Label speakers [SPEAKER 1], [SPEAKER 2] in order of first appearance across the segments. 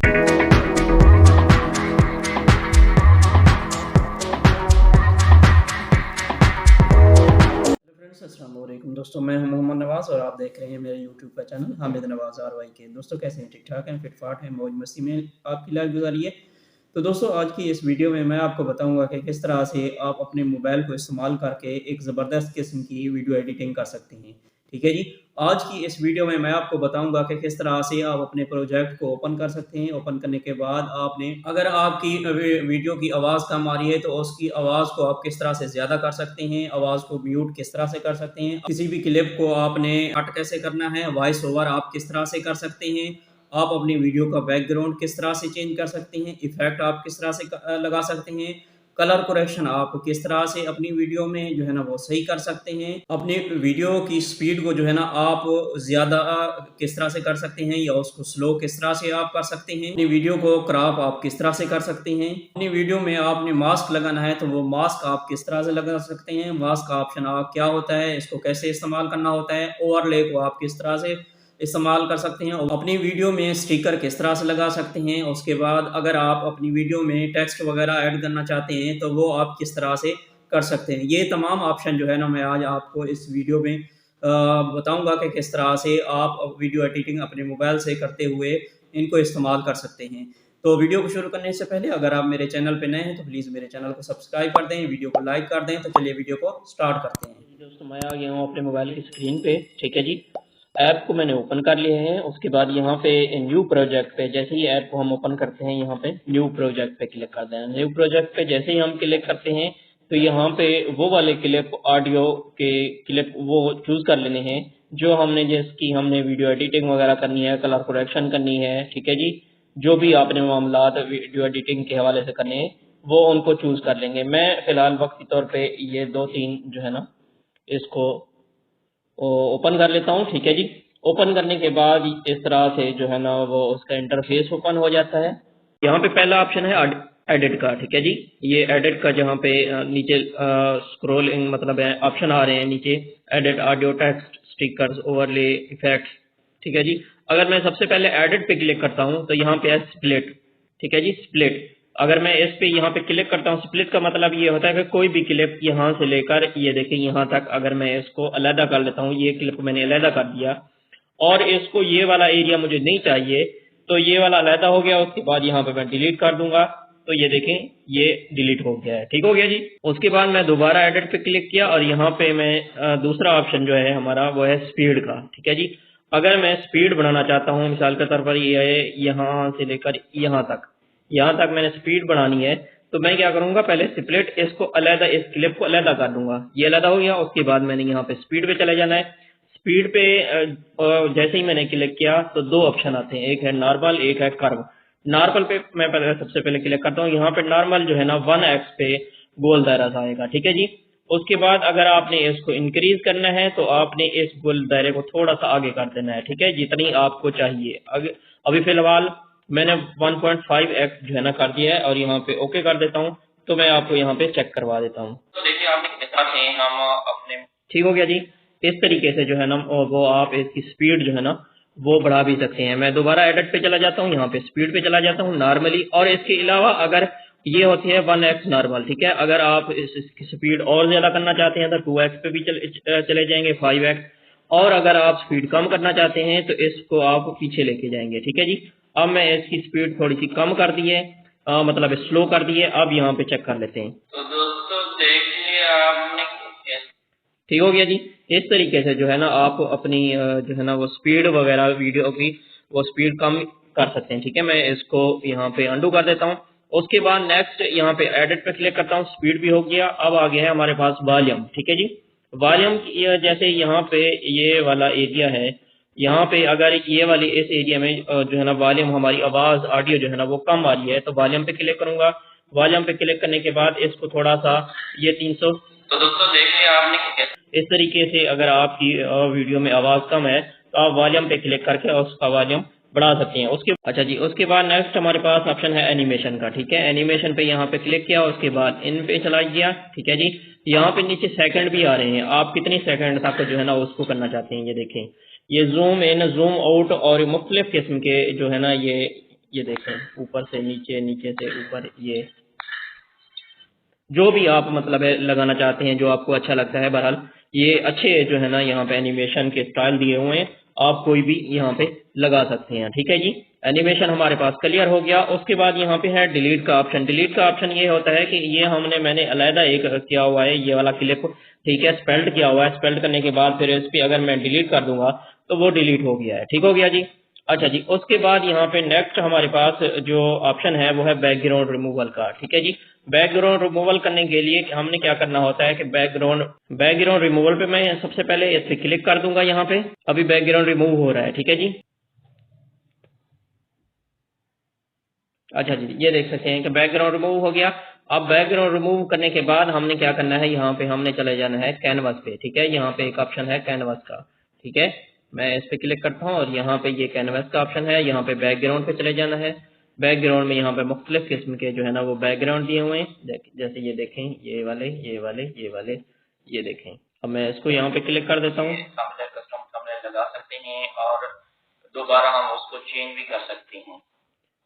[SPEAKER 1] अस्सलाम वालेकुम दोस्तों, मैं हूं मोहम्मद नवाज़ और आप देख रहे हैं मेरे यूट्यूब का चैनल हामिद नवाज़ आरवाई के। दोस्तों कैसे हैं? ठीक ठाक हैं, फिट फाट हैं, मौज मस्ती में आपकी लाइफ गुजारिए। तो दोस्तों आज की इस वीडियो में मैं आपको बताऊंगा कि किस तरह से आप अपने मोबाइल को इस्तेमाल करके एक ज़बरदस्त किस्म की वीडियो एडिटिंग कर सकते हैं। ठीक है जी। आज की इस वीडियो में मैं आपको बताऊंगा कि किस तरह से आप अपने प्रोजेक्ट को ओपन कर सकते हैं। ओपन करने के बाद आपने अगर आपकी वीडियो की आवाज़ कम आ रही है तो उसकी आवाज़ को आप किस तरह से ज़्यादा कर सकते हैं, आवाज़ को म्यूट किस तरह से कर सकते हैं, किसी भी क्लिप को आपने कट कैसे करना है, वॉइस ओवर आप किस तरह से कर सकते हैं, आप अपनी वीडियो का बैकग्राउंड किस तरह से चेंज कर सकते हैं, इफेक्ट आप किस तरह से लगा सकते हैं, कलर करेक्शन आप किस तरह से अपनी वीडियो में जो है ना वो सही कर सकते हैं, अपनी वीडियो की स्पीड को जो है ना आप ज़्यादा किस तरह से कर सकते हैं या उसको स्लो किस तरह से आप कर सकते हैं, अपनी वीडियो को क्रॉप आप किस तरह से कर सकते हैं, अपनी वीडियो में आपने मास्क लगाना है तो वो मास्क आप किस तरह से लगा सकते हैं, मास्क का ऑप्शन आप क्या होता है, इसको कैसे इस्तेमाल करना होता है, ओवरले को आप किस तरह से इस्तेमाल कर सकते हैं, अपनी वीडियो में स्टिकर किस तरह से लगा सकते हैं। उसके बाद अगर आप अपनी वीडियो में टेक्स्ट वगैरह ऐड करना चाहते हैं तो वो आप किस तरह से कर सकते हैं। ये तमाम ऑप्शन जो है ना मैं आज आपको इस वीडियो में बताऊंगा कि किस तरह से आप वीडियो एडिटिंग अपने मोबाइल से करते हुए इनको इस्तेमाल कर सकते हैं। तो वीडियो को शुरू करने से पहले अगर आप मेरे चैनल पर नए हैं तो प्लीज़ मेरे चैनल को सब्सक्राइब कर दें, वीडियो को लाइक कर दें। तो चलिए वीडियो को स्टार्ट करते हैं। दोस्तों मैं आ गया हूँ अपने मोबाइल की स्क्रीन पे। ठीक है जी, ऐप को मैंने ओपन कर लिया है। उसके बाद यहाँ पे न्यू प्रोजेक्ट पे जैसे ही ऐप को हम ओपन करते हैं यहाँ पे न्यू प्रोजेक्ट पे क्लिक कर देना। न्यू प्रोजेक्ट पे जैसे ही हम क्लिक करते हैं तो यहाँ पे वो वाले क्लिप ऑडियो के क्लिप वो चूज कर लेने हैं जो हमने जिसकी हमने वीडियो एडिटिंग वगैरह करनी है, कलर करेक्शन करनी है। ठीक है जी, जो भी आपने मामलात वीडियो एडिटिंग के हवाले से करने हैं वो उनको चूज कर लेंगे। मैं फिलहाल वक्ती तौर पे ये 2-3 जो है ना इसको ओपन कर लेता हूँ। ठीक है जी, ओपन करने के बाद इस तरह से जो है ना वो उसका इंटरफेस ओपन हो जाता है। यहाँ पे पहला ऑप्शन है एडिट का। ठीक है जी, ये एडिट का जहाँ पे नीचे स्क्रोलिंग मतलब है ऑप्शन आ रहे हैं नीचे, edit audio, text, stickers, overlay, effects. ठीक है जी, अगर मैं सबसे पहले एडिट पे क्लिक करता हूँ तो यहाँ पे है स्प्लिट। ठीक है जी, स्प्लिट। अगर मैं इस पे यहाँ पे क्लिक करता हूँ, स्प्लिट का मतलब ये होता है कि कोई भी क्लिप यहाँ से लेकर ये देखें यहाँ तक अगर मैं इसको अलग कर लेता हूँ, ये क्लिप मैंने अलग कर दिया और इसको ये वाला एरिया मुझे नहीं चाहिए तो ये वाला अलग हो गया। उसके बाद यहाँ पे मैं डिलीट कर दूंगा तो ये देखें ये डिलीट हो गया है। ठीक हो गया जी। उसके बाद मैं दोबारा एडिट पे क्लिक किया और यहाँ पे मैं दूसरा ऑप्शन जो है हमारा वो है स्पीड का। ठीक है जी, अगर मैं स्पीड बढ़ाना चाहता हूँ, मिसाल के तौर पर ये है यहाँ से लेकर यहाँ तक मैंने स्पीड बढ़ानी है तो मैं क्या करूंगा, पहले स्प्लिट इसको अलग, इस क्लिप को अलग कर दूंगा। ये अलग हो गया। उसके बाद मैंने यहाँ पे स्पीड पे चले जाना है। स्पीड पे जैसे ही मैंने क्लिक किया तो दो ऑप्शन आते हैं, एक है नॉर्मल, एक है कर्व। नॉर्मल पे मैं सबसे पहले क्लिक करता हूँ। यहाँ पे नॉर्मल जो है ना 1x पे गोल दायरा सा आएगा। ठीक है जी, उसके बाद अगर आपने इसको इंक्रीज करना है तो आपने इस गोल दायरे को थोड़ा सा आगे कर देना है। ठीक है, जितनी आपको चाहिए। अभी फिलहाल मैंने 1.5x जो है ना कर दिया है और यहाँ पे ओके कर देता हूँ तो मैं आपको यहाँ पे चेक करवा देता हूँ। तो देखिए आपने किस तरह से हम अपने ठीक हो गया जी। इस तरीके से जो है ना वो आप इसकी स्पीड जो है ना वो बढ़ा भी सकते हैं। मैं दोबारा एडिट पे चला जाता हूँ, यहाँ पे स्पीड पे चला जाता हूँ नॉर्मली। और इसके अलावा अगर ये होती है 1x नॉर्मल। ठीक है, अगर आप इसकी स्पीड और ज्यादा करना चाहते हैं तो 2x पे भी चले जाएंगे, 5x। और अगर आप स्पीड कम करना चाहते हैं तो इसको आप पीछे लेके जाएंगे। ठीक है जी, अब मैं इसकी स्पीड थोड़ी सी कम कर दी है, मतलब स्लो कर दी है। अब यहाँ पे चेक कर लेते हैं। तो दोस्तों देखिए आपने ठीक हो गया जी। इस तरीके से जो है ना आप अपनी जो है ना वो स्पीड वगैरह वीडियो की वो स्पीड कम कर सकते हैं। ठीक है, मैं इसको यहाँ पे अंडू कर देता हूँ। उसके बाद नेक्स्ट यहाँ पे एडिट पे क्लिक करता हूँ, स्पीड भी हो गया। अब आ गया है हमारे पास वॉल्यूम। ठीक है जी, वॉल्यूम जैसे यहाँ पे ये वाला एरिया है, यहाँ पे अगर ये वाली इस एरिया में जो है ना वॉल्यूम हमारी आवाज ऑडियो जो है ना वो कम आ रही है तो वॉल्यूम पे क्लिक करूंगा। वॉल्यूम पे क्लिक करने के बाद इसको थोड़ा सा ये 300। तो दोस्तों देखिए आपने इस तरीके से अगर आपकी वीडियो में आवाज कम है तो आप वॉल्यूम पे क्लिक करके उसका वॉल्यूम बढ़ा सकते हैं। उसके अच्छा जी, उसके बाद नेक्स्ट हमारे पास ऑप्शन है एनिमेशन का। ठीक है, एनिमेशन पे यहाँ पे क्लिक किया, उसके बाद इन पे चला गया। ठीक है जी, यहाँ पे नीचे सेकंड भी आ रहे हैं, आप कितनी सेकंड तक जो है ना उसको करना चाहते हैं। ये देखें, ये जूम इन, जूम आउट और मुख्तलिफ किस्म के जो है ना ये ये देखें, ऊपर से नीचे, नीचे से ऊपर, ये जो भी आप मतलब है लगाना चाहते हैं, जो आपको अच्छा लगता है। बहरहाल ये अच्छे जो है ना यहाँ पे एनिमेशन के स्टाइल दिए हुए हैं, आप कोई भी यहाँ पे लगा सकते हैं। ठीक है जी, एनिमेशन हमारे पास क्लियर हो गया। उसके बाद यहाँ पे है डिलीट का ऑप्शन। डिलीट का ऑप्शन ये होता है कि ये मैंने अलहदा एक किया हुआ है, ये वाला क्लिप, ठीक है, स्पेल्ड किया हुआ है। स्पेल्ड करने के बाद फिर इस पर अगर मैं डिलीट कर दूंगा तो वो डिलीट हो गया है। ठीक हो गया जी। अच्छा जी, उसके बाद यहाँ पे नेक्स्ट हमारे पास जो ऑप्शन है वो है बैकग्राउंड रिमूवल का। ठीक है जी, बैकग्राउंड रिमूवल करने के लिए हमने क्या करना होता है कि बैकग्राउंड रिमूवल पे मैं सबसे पहले इस पे क्लिक कर दूंगा। यहाँ पे अभी बैकग्राउंड रिमूव हो रहा है। ठीक है जी। अच्छा जी, ये देख सकते हैं कि बैकग्राउंड रिमूव हो गया। अब बैकग्राउंड रिमूव करने के बाद हमने क्या करना है, यहाँ पे हमने चले जाना है कैनवास पे। ठीक है, यहाँ पे एक ऑप्शन है कैनवास का। ठीक है, मैं इस पे क्लिक करता हूँ और यहाँ पे ये कैनवास का ऑप्शन है। यहाँ पे बैकग्राउंड पे चले जाना है। बैकग्राउंड में यहाँ पे मुख्तलिफ किस्म के जो है ना वो बैकग्राउंड दिए हुए हैं, जैसे ये देखें, ये वाले, ये वाले, ये वाले, ये देखें। अब मैं इसको यहाँ पे क्लिक कर देता हूँ। कस्टम थंबनेल लगा सकते हैं और दोबारा हम उसको चेंज भी कर सकते हैं।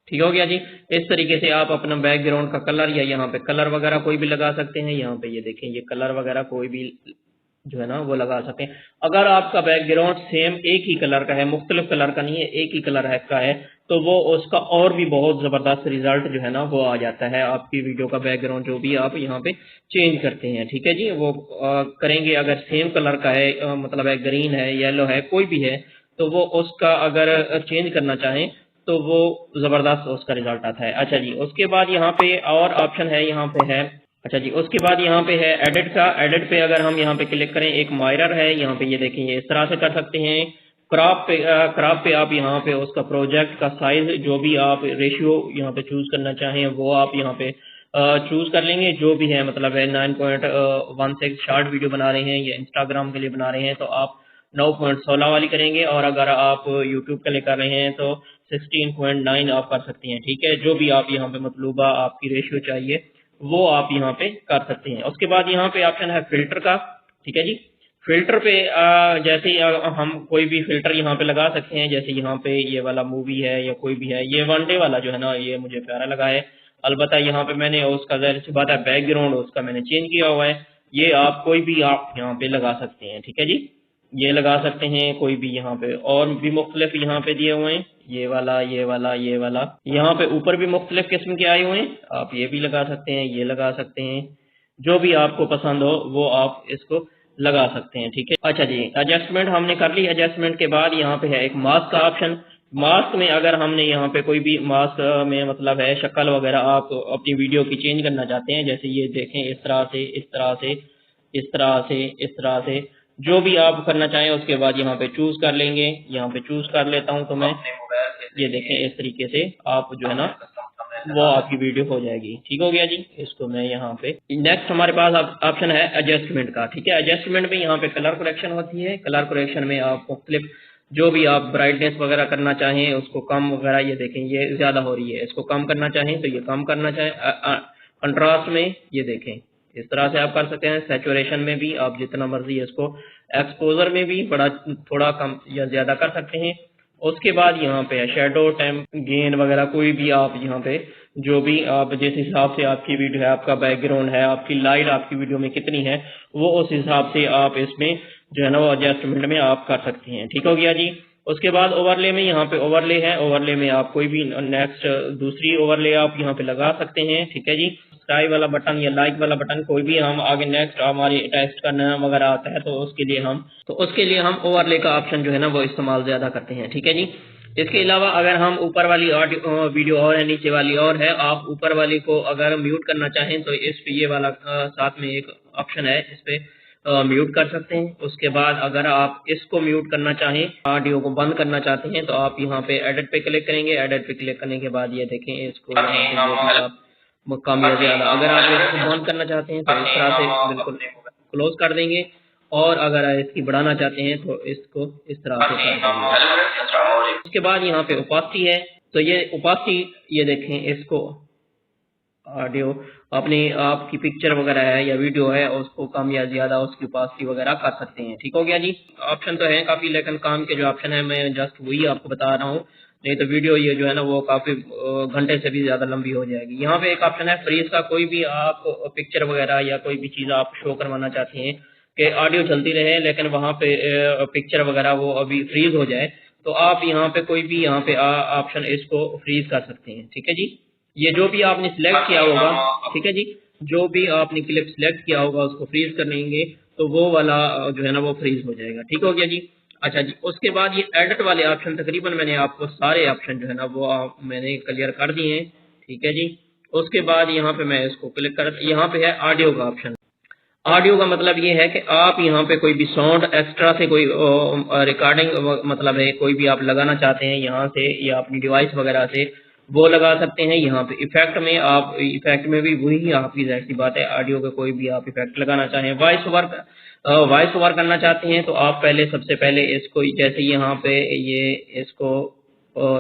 [SPEAKER 1] ठीक हो गया जी। इस तरीके से आप अपना बैकग्राउंड का कलर या यहाँ पे कलर वगैरह कोई भी लगा सकते हैं। यहाँ पे ये देखें, ये कलर वगैरह कोई भी जो है ना वो लगा सकते हैं। अगर आपका बैकग्राउंड सेम एक ही कलर का है, मुख्तलिफ कलर का नहीं है, एक ही कलर का है, तो वो उसका और भी बहुत ज़बरदस्त रिजल्ट जो है ना वो आ जाता है। आपकी वीडियो का बैकग्राउंड जो भी आप यहाँ पे चेंज करते हैं, ठीक है जी, वो करेंगे। अगर सेम कलर का है, मतलब है ग्रीन है, येलो है, कोई भी है, तो वो उसका अगर चेंज करना चाहें तो वो ज़बरदस्त उसका रिजल्ट आता है। अच्छा जी, उसके बाद यहाँ पे और ऑप्शन है, यहाँ पे है, अच्छा जी, उसके बाद यहाँ पे है एडिट का। एडिट पे अगर हम यहाँ पे क्लिक करें, एक मायरर है, यहाँ पे ये देखेंगे, इस तरह से कर सकते हैं। क्रॉप पे आप यहाँ पे उसका प्रोजेक्ट का साइज, जो भी आप रेशियो यहाँ पे चूज करना चाहें वो आप यहाँ पे चूज कर लेंगे। जो भी है, मतलब है 9.16 शॉर्ट वीडियो बना रहे हैं या इंस्टाग्राम के लिए बना रहे हैं तो आप 9.16 वाली करेंगे, और अगर आप यूट्यूब के लिए कर रहे हैं तो 16.9 आप कर सकते हैं। ठीक है, जो भी आप यहाँ पे मतलूबा आपकी रेशियो चाहिए वो आप यहाँ पे कर सकते हैं। उसके बाद यहाँ पे ऑप्शन है फिल्टर का। ठीक है जी, फिल्टर पे जैसे हम कोई भी फिल्टर यहाँ पे लगा सकते हैं। जैसे यहाँ पे ये वाला मूवी है या कोई भी है, ये वन डे वाला जो है ना ये मुझे प्यारा लगा है। अलबत्ता यहाँ पे मैंने उसका ज़ाहिर सी बात है बैकग्राउंड उसका मैंने चेंज किया हुआ है। ये आप कोई भी आप यहाँ पे लगा सकते हैं। ठीक है जी, ये लगा सकते हैं कोई भी। यहाँ पे और भी मुख्तलिफ यहाँ पे दिए हुए हैं, ये वाला, ये वाला, ये वाला। यहाँ पे ऊपर भी मुख्तलिफ किस्म के आए हुए हैं, आप ये भी लगा सकते हैं, ये लगा सकते हैं। जो भी आपको पसंद हो वो आप इसको लगा सकते हैं। ठीक है, अच्छा जी, एडजस्टमेंट हमने कर ली। एडजस्टमेंट के बाद यहाँ पे है एक मास्क का ऑप्शन। मास्क में अगर हमने यहाँ पे कोई भी मास्क में मतलब है शक्ल वगैरह आप अपनी वीडियो की चेंज करना चाहते हैं, जैसे ये देखें, इस तरह से, इस तरह से, इस तरह से, इस तरह से, जो भी आप करना चाहें उसके बाद यहाँ पे चूज कर लेंगे। यहाँ पे चूज कर लेता हूँ तो मैं, ये देखें, इस तरीके से आप जो है ना वो आपकी वीडियो हो जाएगी। ठीक हो गया जी, इसको मैं यहाँ पे, नेक्स्ट हमारे पास ऑप्शन है एडजस्टमेंट का। ठीक है, एडजस्टमेंट में यहाँ पे कलर करेक्शन होती है। कलर करेक्शन में आप मुख्तलिफ जो भी आप ब्राइटनेस वगैरह करना चाहें उसको कम वगैरह, ये देखें ये ज्यादा हो रही है, इसको कम करना चाहें तो ये कम करना चाहें। कंट्रास्ट में ये देखें, इस तरह से आप कर सकते हैं। सैचुरेशन में भी आप जितना मर्जी इसको, एक्सपोजर में भी बड़ा थोड़ा कम या ज्यादा कर सकते हैं। उसके बाद यहाँ पे है शेडो, टेम्प, गेन वगैरह, कोई भी आप यहाँ पे जो भी आप जिस हिसाब से आपकी वीडियो है, आपका बैकग्राउंड है, आपकी लाइट आपकी वीडियो में कितनी है, वो उस हिसाब से आप इसमें जो है ना वो एडजस्टमेंट में आप कर सकते हैं। ठीक हो गया जी। उसके बाद ओवरले में, यहाँ पे ओवरले है, ओवरले में आप कोई भी नेक्स्ट दूसरी ओवरले आप यहाँ पे लगा सकते हैं। ठीक है जी, सब्सक्राइब वाला बटन या लाइक वाला बटन, कोई भी हम आगे नेक्स्ट हमारी टेक्स्ट करना वगैरह आता है तो उसके लिए हम ओवरले का ऑप्शन जो है ना वो इस्तेमाल ज्यादा करते हैं। ठीक है जी। इसके अलावा अगर हम ऊपर वाली वीडियो और है, नीचे वाली और है, आप ऊपर वाली को अगर म्यूट करना चाहें तो इस पे ये वाला साथ में एक ऑप्शन है, इस पे म्यूट कर सकते हैं। उसके बाद अगर आप इसको म्यूट करना चाहें, ऑडियो को बंद करना चाहते हैं, तो आप यहाँ पे एडिट पे क्लिक करेंगे। एडिट पे क्लिक करने के बाद ये देखें, इसको आप कम या ज्यादा, अगर आप इसको बंद करना चाहते हैं तो इस तरह से बिल्कुल क्लोज कर देंगे, और अगर इसकी बढ़ाना चाहते हैं तो इसको इस तरह से कर देंगे। उसके बाद यहाँ पे ओपासिटी है, तो ये ओपासिटी, ये देखें, इसको ऑडियो अपनी आपकी पिक्चर वगैरह है या वीडियो है उसको कम या ज्यादा उसकी ओपासिटी वगैरह कर सकते हैं। ठीक हो गया जी। ऑप्शन तो है काफी, लेकिन काम के जो ऑप्शन है मैं जस्ट वही आपको बता रहा हूँ नहीं तो वीडियो ये जो है ना वो काफी घंटे से भी ज्यादा लंबी हो जाएगी। यहाँ पे एक ऑप्शन है फ्रीज का, कोई भी आप पिक्चर वगैरह या कोई भी चीज आप शो करवाना चाहते हैं कि ऑडियो चलती रहे लेकिन वहाँ पे पिक्चर वगैरह वो अभी फ्रीज हो जाए, तो आप यहाँ पे कोई भी यहाँ पे ऑप्शन इसको फ्रीज कर सकते हैं। ठीक है जी, ये जो भी आपने सिलेक्ट किया होगा, ठीक है जी, जो भी आपने क्लिप सिलेक्ट किया होगा उसको फ्रीज कर लेंगे तो वो वाला जो है ना वो फ्रीज हो जाएगा। ठीक हो गया जी। अच्छा जी, उसके बाद ये एडिट वाले ऑप्शन तकरीबन मैंने आपको सारे ऑप्शन जो है ना वो मैंने क्लियर कर दिए हैं। ठीक है जी, उसके बाद यहाँ पे मैं इसको क्लिक कर, यहाँ पे है ऑडियो का ऑप्शन। ऑडियो का मतलब ये है कि आप यहाँ पे कोई भी साउंड एक्स्ट्रा से कोई रिकॉर्डिंग मतलब है कोई भी आप लगाना चाहते हैं यहाँ से या अपनी डिवाइस वगैरह से वो लगा सकते हैं। यहाँ पे इफेक्ट में आप इफेक्ट में भी वही आपकी जाहिर सी बात है, ऑडियो का कोई भी आप इफेक्ट लगाना चाहें, वॉइस ओवर करना चाहते हैं तो आप पहले सबसे पहले इसको जैसे यहाँ पे ये इसको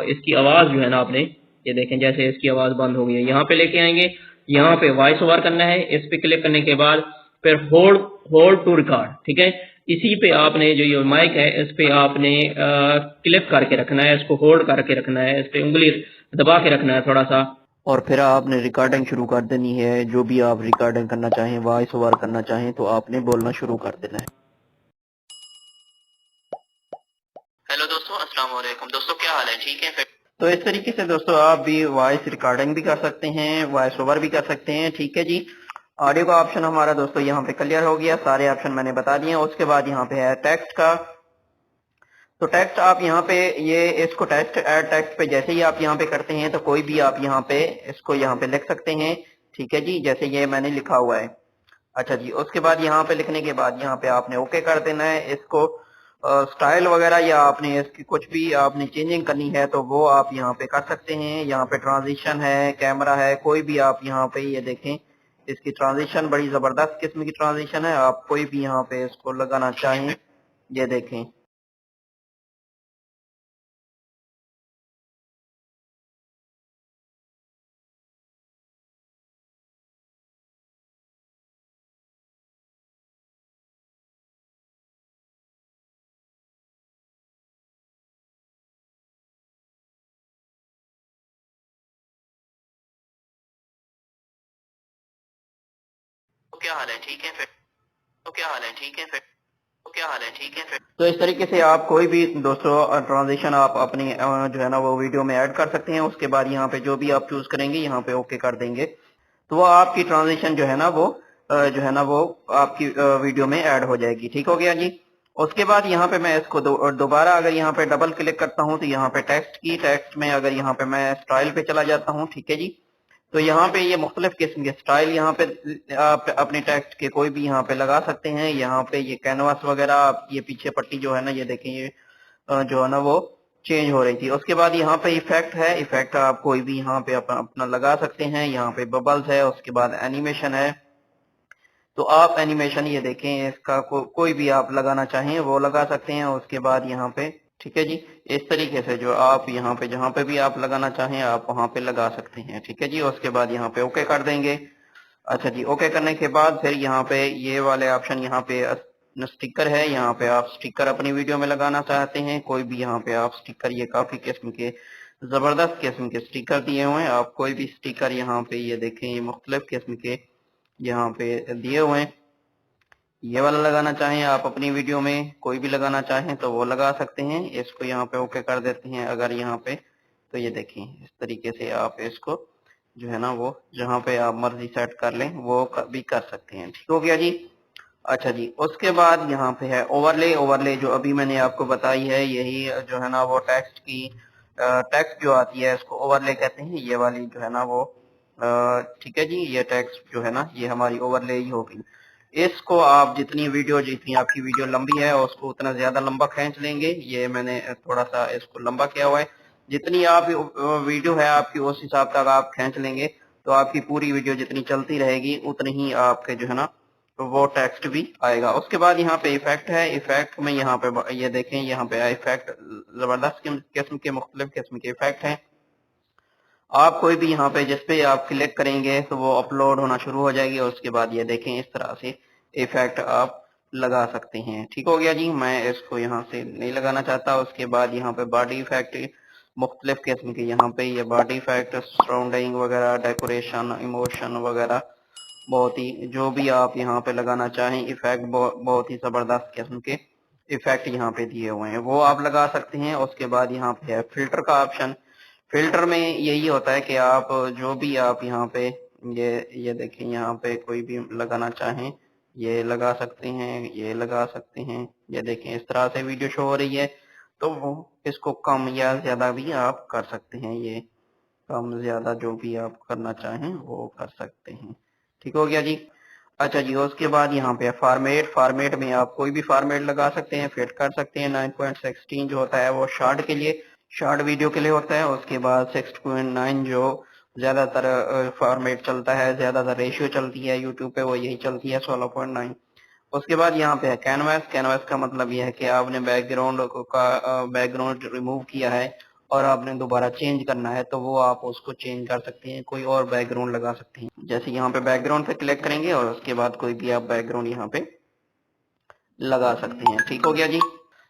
[SPEAKER 1] इसकी आवाज़ जो है ना आपने ये देखें जैसे इसकी आवाज़ बंद हो गई है, यहाँ पे लेके आएंगे, यहाँ पे वॉइस ओवर करना है, इस पे क्लिक करने के बाद फिर होल्ड होल्ड टू रिकॉर्ड। ठीक है, इसी पे आपने जो ये माइक है इस पे आपने क्लिक करके रखना है, इसको होल्ड करके रखना है, इस पे उंगली दबा के रखना है थोड़ा सा,
[SPEAKER 2] और फिर आपने रिकॉर्डिंग शुरू कर देनी है। जो भी आप रिकॉर्डिंग करना चाहें, वॉइस ओवर करना चाहें, तो आपने बोलना शुरू कर देना है। हेलो दोस्तों, अस्सलाम वालेकुम। दोस्तों क्या हाल है, ठीक है? तो इस तरीके से दोस्तों आप भी वॉइस रिकॉर्डिंग भी कर सकते हैं, वॉइस ओवर भी कर सकते हैं। ठीक है जी, ऑडियो का ऑप्शन हमारा दोस्तों यहाँ पे क्लियर हो गया, सारे ऑप्शन मैंने बता दिए। उसके बाद यहाँ पे है टेक्स्ट का। तो टेक्स्ट आप यहाँ पे ये इसको टेक्स्ट ऐड टेक्स्ट पे जैसे ही आप यहाँ पे करते हैं तो कोई भी आप यहाँ पे इसको यहाँ पे लिख सकते हैं। ठीक है जी, जैसे ये मैंने लिखा हुआ है। अच्छा जी, उसके बाद यहाँ पे लिखने के बाद यहाँ पे आपने ओके कर देना है। इसको स्टाइल वगैरह या आपने इसकी कुछ भी आपने चेंजिंग करनी है तो वो आप यहाँ पे कर सकते हैं। यहाँ पे ट्रांजिशन है, कैमरा है, कोई भी आप यहाँ पे ये देखें, इसकी ट्रांजिशन बड़ी जबरदस्त किस्म की ट्रांजिशन है। आप कोई भी यहाँ पे इसको लगाना चाहें, ये देखें। तो क्या हाल है, ठीक है फिर? तो क्या हाल है, ठीक है फिर? तो क्या हाल है, ठीक है फिर? तो इस तरीके से आप कोई भी दोस्तों ट्रांजिशन आप अपनी जो है ना वो वीडियो में ऐड कर सकते हैं। उसके बाद यहाँ पे जो भी आप चूज करेंगे यहाँ पे ओके कर देंगे तो वो आपकी ट्रांजिशन जो है ना वो जो है ना वो आपकी वीडियो में ऐड हो जाएगी। ठीक हो गया जी। उसके बाद यहाँ पे मैं इसको दोबारा अगर यहाँ पे डबल क्लिक करता हूँ तो यहाँ पे टेक्स्ट में अगर यहाँ पे मैं स्टाइल पे चला जाता हूँ, ठीक है जी, तो यहाँ पे ये मुख्तलिफ किस्म के स्टाइल यहाँ पे आप अपने टेक्स्ट के कोई भी यहाँ पे लगा सकते हैं। यहाँ पे ये कैनवास वगैरह आप ये पीछे पट्टी जो है ना ये देखें, ये जो है ना वो चेंज हो रही थी। उसके बाद यहाँ पे इफेक्ट है, इफेक्ट आप कोई भी यहाँ पे अपना लगा सकते हैं। यहाँ पे बबल्स है, उसके बाद एनिमेशन है, तो आप एनिमेशन ये देखें इसका कोई भी आप लगाना चाहें वो लगा सकते हैं। उसके बाद यहाँ पे ठीक है जी, इस तरीके से जो आप यहाँ पे जहाँ पे भी आप लगाना चाहें आप वहाँ पे लगा सकते हैं। ठीक है जी, उसके बाद यहाँ पे ओके कर देंगे। अच्छा जी, ओके करने के बाद फिर यहाँ पे ये वाले ऑप्शन यहाँ पे स्टिकर है, यहाँ पे आप स्टिकर अपनी वीडियो में लगाना चाहते हैं कोई भी यहाँ पे आप स्टिकर, ये काफी किस्म के जबरदस्त किस्म के स्टिकर दिए हुए हैं। आप कोई भी स्टिकर यहाँ पे ये देखें, ये मुख्तलिफ किस्म के यहाँ पे दिए हुए हैं। ये वाला लगाना चाहें आप अपनी वीडियो में, कोई भी लगाना चाहें तो वो लगा सकते हैं। इसको यहाँ पे ओके कर देते हैं अगर यहाँ पे, तो ये देखें इस तरीके से आप इसको जो है ना वो जहाँ पे आप मर्जी सेट कर लें वो भी कर सकते हैं। ठीक हो गया जी। अच्छा जी, उसके बाद यहाँ पे है ओवरले। ओवरले जो अभी मैंने आपको बताई है, यही जो है ना वो टेक्स्ट की टेक्स्ट जो आती है इसको ओवरले कहते हैं। ये वाली जो है ना वो ठीक है जी, ये टेक्स्ट जो है ना ये हमारी ओवरले ही होगी। इसको आप जितनी आपकी वीडियो लंबी है उसको उतना ज्यादा लंबा खींच लेंगे। ये मैंने थोड़ा सा इसको लंबा किया हुआ है। जितनी आप वीडियो है आपकी उस हिसाब तक आप खींच लेंगे तो आपकी पूरी वीडियो जितनी चलती रहेगी उतनी ही आपके जो है ना तो वो टेक्स्ट भी आएगा। उसके बाद यहाँ पे इफेक्ट है। इफेक्ट में यहाँ पे ये देखें, यहाँ पे इफेक्ट जबरदस्त किस्म के मुख्तलिफ किस्म के इफेक्ट हैं। आप कोई भी यहाँ पे जिस पे आप क्लिक करेंगे तो वो अपलोड होना शुरू हो जाएगी। और उसके बाद ये देखें इस तरह से इफेक्ट आप लगा सकते हैं। ठीक हो गया जी, मैं इसको यहाँ से नहीं लगाना चाहता। उसके बाद यहाँ पे बॉडी इफेक्ट मुख्तलिफ किस्म के यहाँ पे ये बॉडी इफेक्ट, सराउंडिंग वगैरह, डेकोरेशन, इमोशन वगैरह, बहुत ही जो भी आप यहाँ पे लगाना चाहें इफेक्ट, बहुत ही जबरदस्त किस्म के इफेक्ट यहाँ पे दिए हुए हैं, वो आप लगा सकते हैं। उसके बाद यहाँ पे है फिल्टर का ऑप्शन। फिल्टर में यही होता है कि आप जो भी आप यहाँ पे ये देखें, यहाँ पे कोई भी लगाना चाहें ये लगा सकते हैं, ये लगा सकते हैं। ये देखें इस तरह से वीडियो शो हो रही है, तो वो इसको कम या ज्यादा भी आप कर सकते हैं। ये कम ज्यादा जो भी आप करना चाहें वो कर सकते हैं। ठीक हो गया जी। अच्छा जी, उसके बाद यहाँ पे फॉर्मेट। फॉर्मेट में आप कोई भी फॉर्मेट लगा सकते हैं, फिट कर सकते हैं। 9.16 जो होता है वो शॉर्ट के लिए, शॉर्ट वीडियो के लिए होता है। उसके बाद 6.9 जो ज्यादातर फॉर्मेट चलता है, ज्यादातर रेशियो चलती है यूट्यूब पे, वो यही चलती है 16.9। उसके बाद यहाँ पे है कैनवास। कैनवास का मतलब यह है कि आपने बैकग्राउंड रिमूव किया है और आपने दोबारा चेंज करना है, तो वो आप उसको चेंज कर सकते हैं, कोई और बैकग्राउंड लगा सकते हैं। जैसे यहाँ पे बैकग्राउंड पे क्लिक करेंगे और उसके बाद कोई भी आप बैकग्राउंड यहाँ पे लगा सकते हैं। ठीक हो गया जी।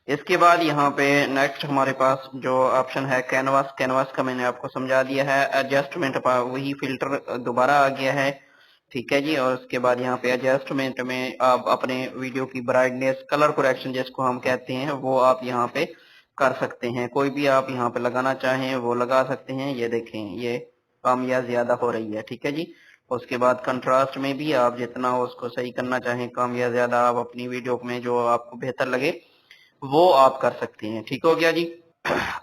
[SPEAKER 2] इसके बाद यहाँ पे नेक्स्ट हमारे पास जो ऑप्शन है कैनवास। कैनवास का मैंने आपको समझा दिया है। एडजस्टमेंट पर वही फिल्टर दोबारा आ गया है। ठीक है जी। और उसके बाद यहाँ पे एडजस्टमेंट में आप अपने वीडियो की ब्राइटनेस, कलर करेक्शन जिसको हम कहते हैं, वो आप यहाँ पे कर सकते हैं। कोई भी आप यहाँ पे लगाना चाहें वो लगा सकते हैं। ये देखें ये कम या ज्यादा हो रही है। ठीक है जी। उसके बाद कंट्रास्ट में भी आप जितना उसको सही करना चाहें, कम या ज्यादा, आप अपनी वीडियो में जो आपको बेहतर लगे वो आप कर सकते हैं। ठीक हो गया जी।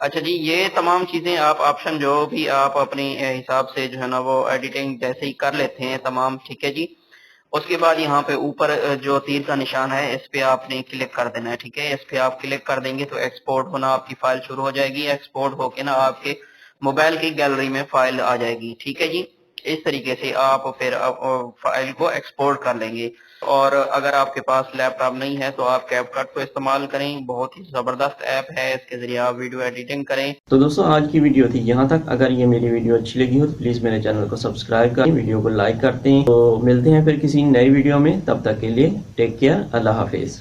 [SPEAKER 2] अच्छा जी, ये तमाम चीजें आप ऑप्शन जो भी आप अपने हिसाब से जो है ना वो एडिटिंग जैसे ही कर लेते हैं तमाम। ठीक है जी। उसके बाद यहाँ पे ऊपर जो तीर का निशान है इस पे आपने क्लिक कर देना है। ठीक है, इस पे आप क्लिक कर देंगे तो एक्सपोर्ट होना आपकी फाइल शुरू हो जाएगी। एक्सपोर्ट होके ना आपके मोबाइल की गैलरी में फाइल आ जाएगी। ठीक है जी। इस तरीके से आप फिर फाइल को एक्सपोर्ट कर लेंगे। और अगर आपके पास लैपटॉप नहीं है तो आप कैपकट को इस्तेमाल करें, बहुत ही जबरदस्त ऐप है, इसके जरिए आप वीडियो एडिटिंग करें।
[SPEAKER 1] तो दोस्तों आज की वीडियो थी यहाँ तक। अगर ये मेरी वीडियो अच्छी लगी हो तो प्लीज़ मेरे चैनल को सब्सक्राइब करें, वीडियो को लाइक करते हैं। तो मिलते हैं फिर किसी नई वीडियो में, तब तक के लिए टेक केयर, अल्लाह हाफिज़।